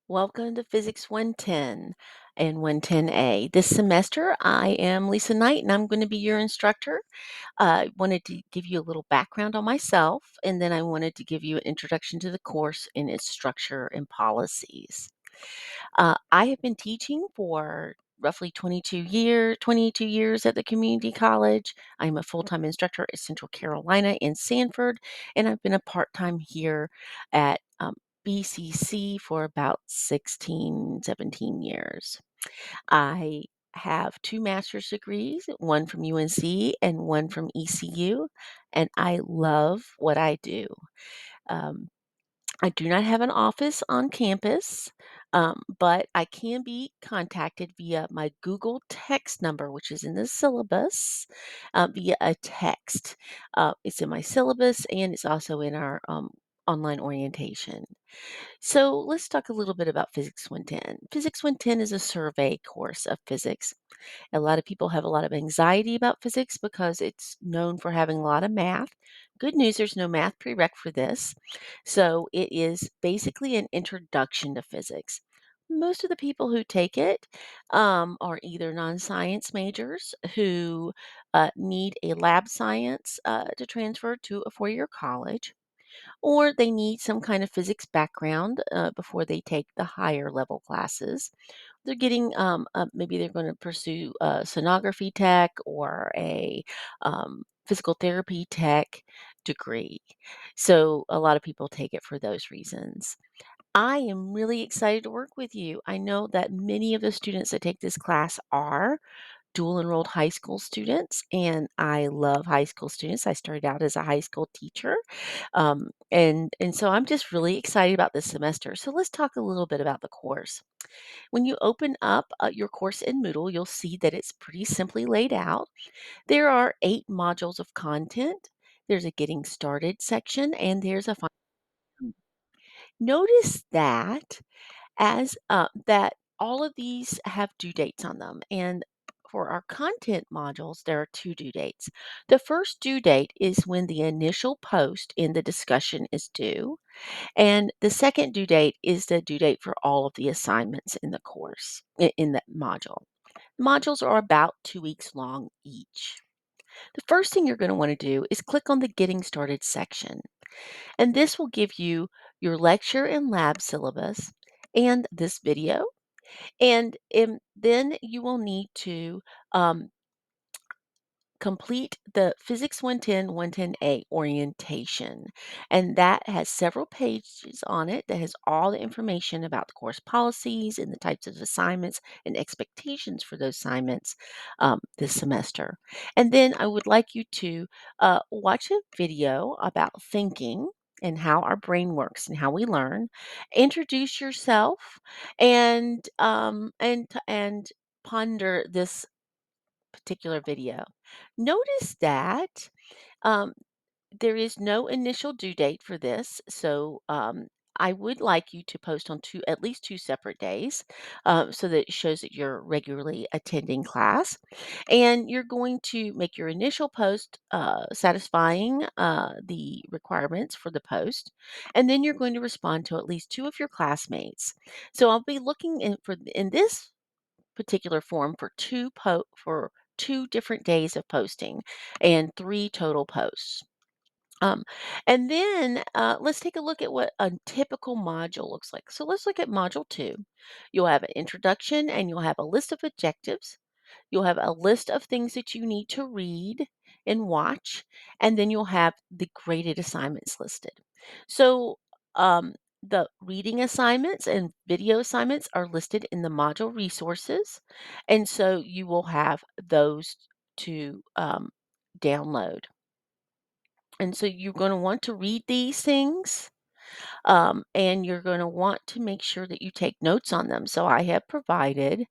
Welcome to Physics 110 and 110A. This semester, I am Lisa Knight, and I'm going to be your instructor. I wanted to give you a little background on myself, and then I wanted to give you an introduction to the course and its structure and policies. I have been teaching for roughly 22 years at the community college. I'm a full-time instructor at Central Carolina in Sanford, and I've been a part-time here at BCC for about 16, 17 years. I have two master's degrees, one from UNC and one from ECU, and I love what I do. Um, I do not have an office on campus, but I can be contacted via my Google text number, which is in the syllabus, via a text. It's in my syllabus and it's also in our online orientation. So let's talk a little bit about Physics 110. Physics 110 is a survey course of physics. A lot of people have a lot of anxiety about physics because it's known for having a lot of math. Good news, there's no math prereq for this. So it is basically an introduction to physics. Most of the people who take it are either non science majors who need a lab science to transfer to a 4 year college, or they need some kind of physics background before they take the higher level classes. They're getting maybe they're going to pursue a sonography tech or a physical therapy tech degree. So a lot of people take it for those reasons. I am really excited to work with you. I know that many of the students that take this class are dual enrolled high school students, and I love high school students. I started out as a high school teacher, and so I'm just really excited about this semester. So let's talk a little bit about the course. When you open up your course in Moodle, you'll see that it's pretty simply laid out. There are 8 modules of content. There's a getting started section, and there's a notice that as that all of these have due dates on them. And for our content modules, there are two due dates. The first due date is when the initial post in the discussion is due, and the second due date is the due date for all of the assignments in the course, in that module. Modules are about 2 weeks long each. The first thing you're going to want to do is click on the Getting Started section, and this will give you your lecture and lab syllabus and this video. And then you will need to um, complete the Physics 110 110A orientation. And that has several pages on it that has all the information about the course policies and the types of assignments and expectations for those assignments this semester. And then I would like you to watch a video about thinking and how our brain works and how we learn. Introduce yourself and ponder this particular video. Notice that um, there is no initial due date for this, so I would like you to post on at least two separate days, so that it shows that you're regularly attending class. And you're going to make your initial post satisfying the requirements for the post, and then you're going to respond to at least two of your classmates. So I'll be looking in this particular form for for 2 different days of posting and 3 total posts. Um, and then let's take a look at what a typical module looks like. So let's look at module 2. You'll have an introduction and you'll have a list of objectives. You'll have a list of things that you need to read and watch, and then you'll have the graded assignments listed. So, the reading assignments and video assignments are listed in the module resources, and so you will have those to download. And so you're going to want to read these things, and you're going to want to make sure that you take notes on them. So I have provided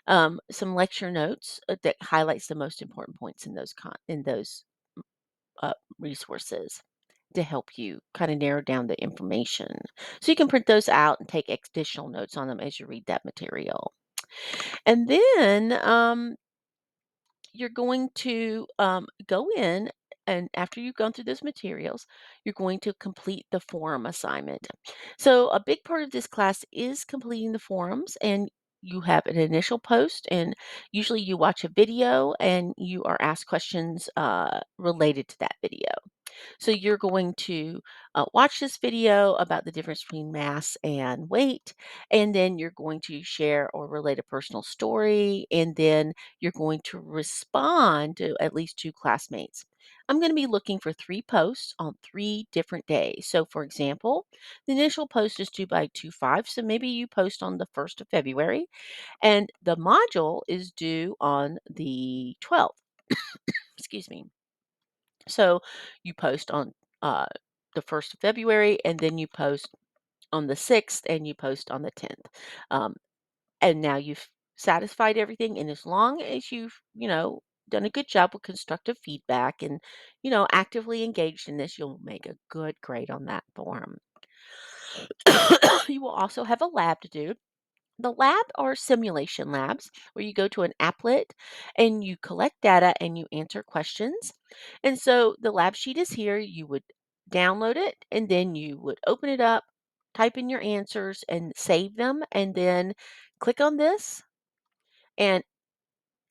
some lecture notes that highlights the most important points in those resources to help you kind of narrow down the information. So you can print those out and take additional notes on them as you read that material. And then you're going to go in And after you've gone through those materials, you're going to complete the forum assignment. So, a big part of this class is completing the forums, and you have an initial post, and usually you watch a video and you are asked questions related to that video. So you're going to watch this video about the difference between mass and weight, and then you're going to share or relate a personal story, and then you're going to respond to at least two classmates. I'm going to be looking for three posts on 3 different days. So, for example, the initial post is due by 2/5. So maybe you post on the 1st of February, and the module is due on the 12th. Excuse me. So you post on uh, the 1st of February, and then you post on the 6th, and you post on the 10th. Um, and now you've satisfied everything. And as long as you've done a good job with constructive feedback and actively engaged in this, you'll make a good grade on that form. You will also have a lab to do. The lab are simulation labs where you go to an applet and you collect data and you answer questions. And so the lab sheet is here. You would download it and then you would open it up, type in your answers and save them. And then click on this and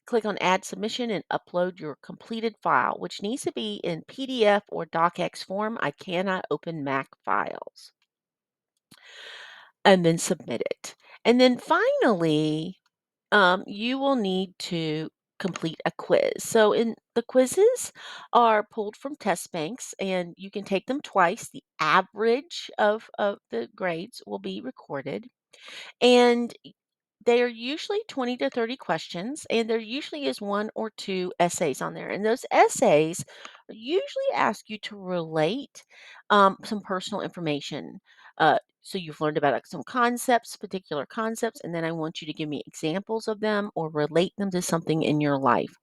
click on add submission and upload your completed file, which needs to be in PDF or docx form. I cannot open Mac files. And then submit it. And then finally, you will need to complete a quiz. So, in the quizzes are pulled from test banks, and you can take them twice. The average of the grades will be recorded, and they are usually 20 to 30 questions, and there usually is one or two essays on there. And those essays usually ask you to relate some personal information. So you've learned about some concepts, particular concepts, and then I want you to give me examples of them or relate them to something in your life.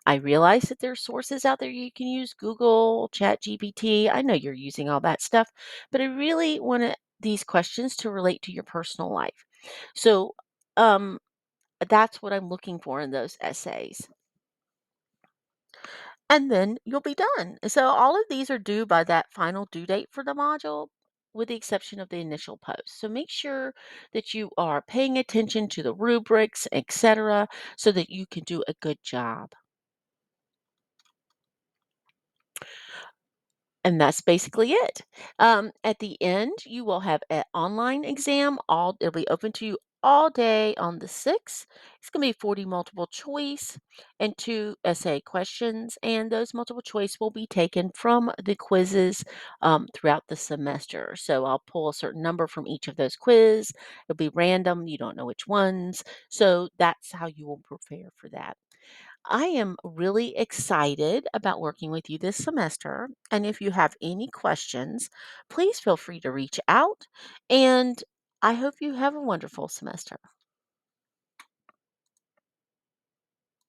I realize that there's sources out there you can use, Google, Chat GPT. I know you're using all that stuff, but I really want these questions to relate to your personal life. So, um, that's what I'm looking for in those essays. And then you'll be done. So all of these are due by that final due date for the module, with the exception of the initial post. So make sure that you are paying attention to the rubrics, etc., so that you can do a good job. And that's basically it. At the end, you will have an online exam. It'll be open to you all day on the 6th. It's going to be 40 multiple choice and two essay questions. And those multiple choice will be taken from the quizzes throughout the semester. So I'll pull a certain number from each of those quiz. It'll be random. You don't know which ones. So that's how you will prepare for that. I am really excited about working with you this semester. And if you have any questions, please feel free to reach out. And I hope you have a wonderful semester.